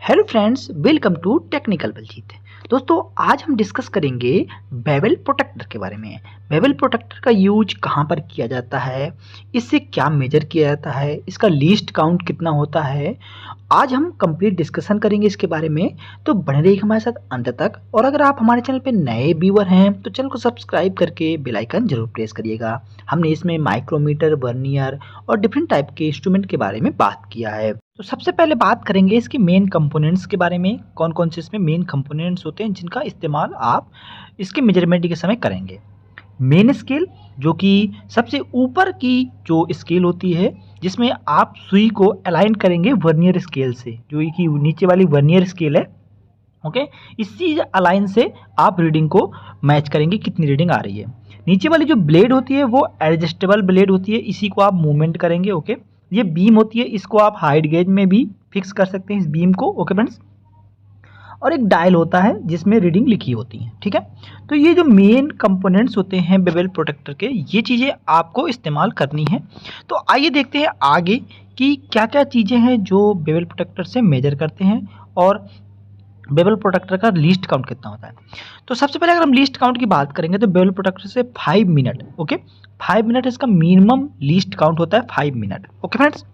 Hello friends, welcome to technical Baljeet. दोस्तों, आज हम डिस्कस करेंगे बेवल प्रोटेक्टर के बारे में। बेवल प्रोटेक्टर का यूज कहाँ पर किया जाता है, इससे क्या मेजर किया जाता है, इसका लीस्ट काउंट कितना होता है। आज हम कंप्लीट डिस्कशन करेंगे इसके बारे में, तो बने रहिए हमारे साथ अंत तक। और अगर आप हमारे चैनल पे नए व्यूअर हैं तो चैनल को सब्सक्राइब करके बेल आइकन जरूर प्रेस करिएगा। हमने इसमें माइक्रोमीटर, वर्नियर और डिफरेंट टाइप के इंस्ट्रूमेंट के बारे में बात किया है। तो सबसे पहले बात करेंगे इसके मेन कंपोनेंट्स के बारे में, कौन कौन से इसमें मेन कंपोनेंट्स होते हैं जिनका इस्तेमाल आप इसके मेजरमेंट के समय करेंगे। मेन स्केल, जो कि सबसे ऊपर की जो स्केल होती है जिसमें आप सुई को अलाइन करेंगे वर्नियर स्केल से, जो कि नीचे वाली वर्नियर स्केल है। ओके, इसी अलाइन से आप रीडिंग को मैच करेंगे, कितनी रीडिंग आ रही है। नीचे वाली जो ब्लेड होती है वो एडजस्टेबल ब्लेड होती है, इसी को आप मूवमेंट करेंगे। ओके, ये बीम होती है, इसको आप हाइट गेज में भी फिक्स कर सकते हैं इस बीम को। ओके फ्रेंड्स, और एक डायल होता है जिसमें रीडिंग लिखी होती है। ठीक है, तो ये जो मेन कंपोनेंट्स होते हैं बेवल प्रोटेक्टर के, ये चीज़ें आपको इस्तेमाल करनी है। तो आइए देखते हैं आगे कि क्या क्या चीज़ें हैं जो बेवल प्रोटेक्टर से मेजर करते हैं और बेवल प्रोटेक्टर का लीस्ट काउंट कितना होता है। तो सबसे पहले अगर हम लीस्ट काउंट की बात करेंगे तो बेवल प्रोटेक्टर से 5 मिनट, ओके 5 मिनट इसका मिनिमम लीस्ट काउंट होता है, 5 मिनट। ओके फ्रेंड्स,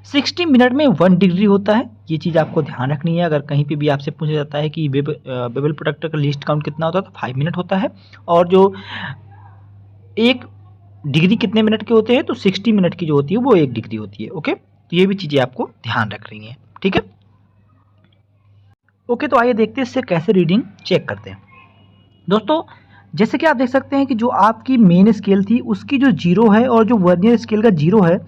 60 मिनट में 1 डिग्री होता है, ये चीज़ आपको ध्यान रखनी है। अगर कहीं पे भी आपसे पूछा जाता है कि बेवल प्रोटेक्टर का लीस्ट काउंट कितना होता है तो 5 मिनट होता है। और जो 1 डिग्री कितने मिनट के होते हैं, तो 60 मिनट की जो होती है वो 1 डिग्री होती है। ओके, तो ये भी चीज़ें आपको ध्यान रखनी है। ठीक है, ओके, तो आइए देखते हैं इससे कैसे रीडिंग चेक करते हैं। दोस्तों, जैसे कि आप देख सकते हैं कि जो आपकी मेन स्केल थी उसकी जो जीरो है और जो वर्नियर स्केल का जीरो है,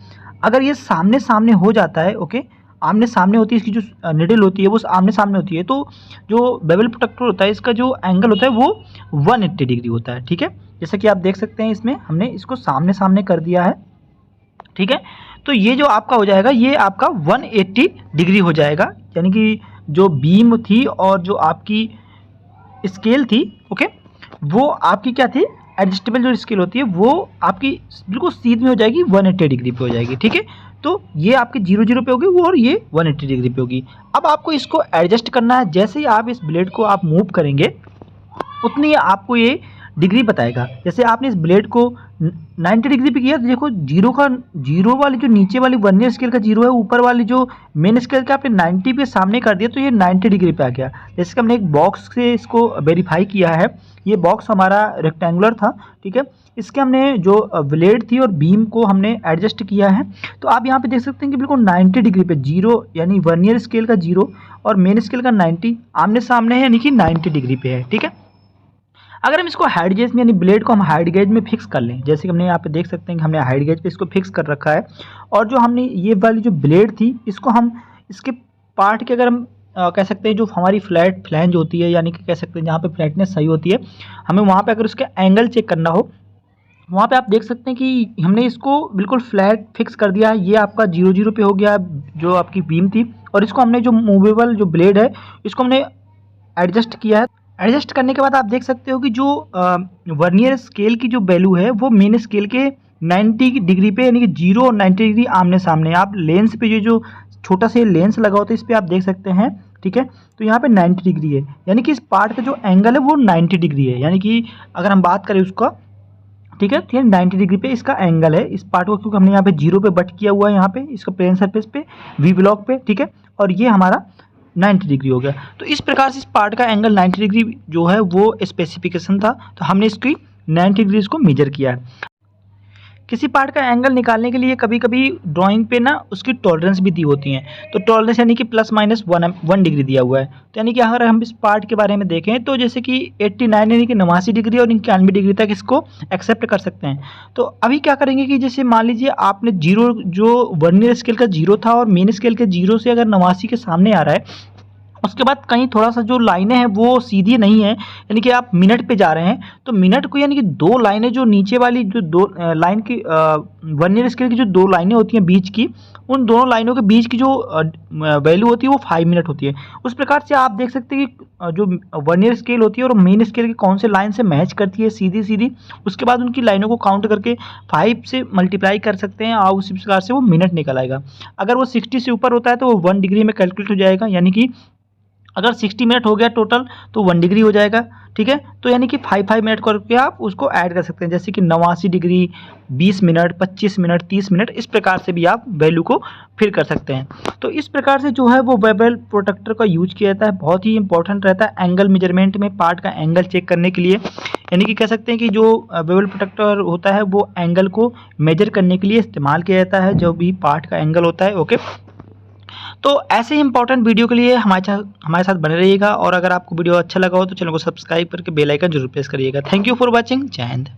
अगर ये सामने सामने हो जाता है, ओके आमने सामने होती है, इसकी जो निडल होती है वो आमने सामने होती है, तो जो बेवल प्रोटेक्टर होता है इसका जो एंगल होता है वो 180 डिग्री होता है। ठीक है, जैसे कि आप देख सकते हैं इसमें हमने इसको सामने सामने कर दिया है। ठीक है, तो ये जो आपका हो जाएगा, ये आपका 180 डिग्री हो जाएगा, यानी कि जो बीम थी और जो आपकी स्केल थी, ओके वो आपकी क्या थी, एडजस्टेबल जो स्केल होती है वो आपकी बिल्कुल सीध में हो जाएगी, 180 डिग्री पे हो जाएगी। ठीक है, तो ये आपकी 0 पे होगी वो, और ये 180 डिग्री पे होगी। अब आपको इसको एडजस्ट करना है, जैसे ही आप इस ब्लेड को आप मूव करेंगे उतनी आपको ये डिग्री बताएगा। जैसे आपने इस ब्लेड को 90 डिग्री पे किया तो देखो जीरो वाली जो नीचे वाली वर्नियर स्केल का जीरो है, ऊपर वाली जो मेन स्केल का आपने 90 पे सामने कर दिया तो ये 90 डिग्री पे आ गया। जैसे कि हमने एक बॉक्स से इसको वेरीफाई किया है, ये बॉक्स हमारा रेक्टेंगुलर था। ठीक है, इसके हमने जो ब्लेड थी और बीम को हमने एडजस्ट किया है, तो आप यहाँ पे देख सकते हैं कि बिल्कुल 90 डिग्री पे जीरो, यानी वर्नियर स्केल का जीरो और मेन स्केल का 90 आमने सामने है, यानी कि 90 डिग्री पे है। ठीक है, अगर हम इसको हाइट गेज में, यानी ब्लेड को हम हाइट गेज में फिक्स कर लें, जैसे कि हमने यहाँ पे देख सकते हैं कि हमने हाइट गेज पे इसको फिक्स कर रखा है, और जो हमने ये वाली जो ब्लेड थी इसको हम इसके पार्ट के, अगर हम कह सकते हैं जो हमारी फ्लैट फ्लैंज होती है, यानी कि कह सकते हैं जहाँ पे फ्लैटनेस सही होती है, हमें वहाँ पे अगर उसका एंगल चेक करना हो, वहाँ पे आप देख सकते हैं कि हमने इसको बिल्कुल फ्लैट फिक्स कर दिया है। ये आपका 0 पे हो गया जो आपकी बीम थी, और इसको हमने जो मूवेबल जो ब्लेड है इसको हमने एडजस्ट किया है। एडजस्ट करने के बाद आप देख सकते हो कि जो वर्नियर स्केल की जो वैल्यू है वो मेन स्केल के 90 डिग्री पे, यानी कि 0 और 90 डिग्री आमने सामने। आप लेंस पे जो छोटा सा लेंस लगा होता है इस पर आप देख सकते हैं। ठीक है, तो यहाँ पे 90 डिग्री है, यानी कि इस पार्ट का जो एंगल है वो 90 डिग्री है, यानी कि अगर हम बात करें उसका, ठीक है, तो 90 डिग्री पे इसका एंगल है इस पार्ट को, क्योंकि हमने यहाँ पे 0 पे बट किया हुआ है, यहाँ पे इसका प्लेन सरफेस पे वी ब्लॉक पे। ठीक है, और ये हमारा 90 डिग्री हो गया। तो इस प्रकार से इस पार्ट का एंगल 90 डिग्री जो है वो स्पेसिफिकेशन था, तो हमने इसकी 90 डिग्री इसको मेजर किया है। किसी पार्ट का एंगल निकालने के लिए कभी कभी ड्राइंग पे ना उसकी टॉलरेंस भी दी होती है, तो टॉलरेंस यानी कि ±1 डिग्री दिया हुआ है। तो यानी कि अगर हम इस पार्ट के बारे में देखें तो जैसे कि 89 यानी कि 89 डिग्री और 91 डिग्री तक इसको एक्सेप्ट कर सकते हैं। तो अभी क्या करेंगे कि जैसे मान लीजिए आपने जीरो, जो वर्नियर स्केल का जीरो था और मेन स्केल के जीरो से अगर 89 के सामने आ रहा है, उसके बाद कहीं थोड़ा सा जो लाइनें हैं वो सीधी नहीं है, यानी कि आप मिनट पे जा रहे हैं, तो मिनट को यानी कि दो लाइनें जो नीचे वाली जो दो लाइन की वर्नियर स्केल की जो दो लाइनें होती हैं बीच की, उन दोनों लाइनों के बीच की जो वैल्यू होती है वो 5 मिनट होती है। उस प्रकार से आप देख सकते हैं कि जो वर्नियर स्केल होती है और मेन स्केल की कौन से लाइन से मैच करती है सीधी सीधी, उसके बाद उनकी लाइनों को काउंट करके 5 से मल्टीप्लाई कर सकते हैं और उसी प्रकार से वो मिनट निकल आएगा। अगर वो 60 से ऊपर होता है तो वो 1 डिग्री में कैलकुलेट हो जाएगा, यानी कि अगर 60 मिनट हो गया टोटल तो 1 डिग्री हो जाएगा। ठीक है, तो यानी कि 5 मिनट करके आप उसको ऐड कर सकते हैं, जैसे कि 89 डिग्री, 20 मिनट, 25 मिनट, 30 मिनट, इस प्रकार से भी आप वैल्यू को फिल कर सकते हैं। तो इस प्रकार से जो है वो बेवल प्रोटेक्टर का यूज किया जाता है, बहुत ही इंपॉर्टेंट रहता है एंगल मेजरमेंट में, पार्ट का एंगल चेक करने के लिए। यानी कि कह सकते हैं कि जो बेवल प्रोटेक्टर होता है वो एंगल को मेजर करने के लिए इस्तेमाल किया जाता है, जो भी पार्ट का एंगल होता है। ओके, तो ऐसे ही इंपॉर्टेंट वीडियो के लिए हमारे साथ बने रहिएगा, और अगर आपको वीडियो अच्छा लगा हो तो चैनल को सब्सक्राइब करके बेल आइकन जरूर प्रेस करिएगा। Thank you for watching. जय हिंद।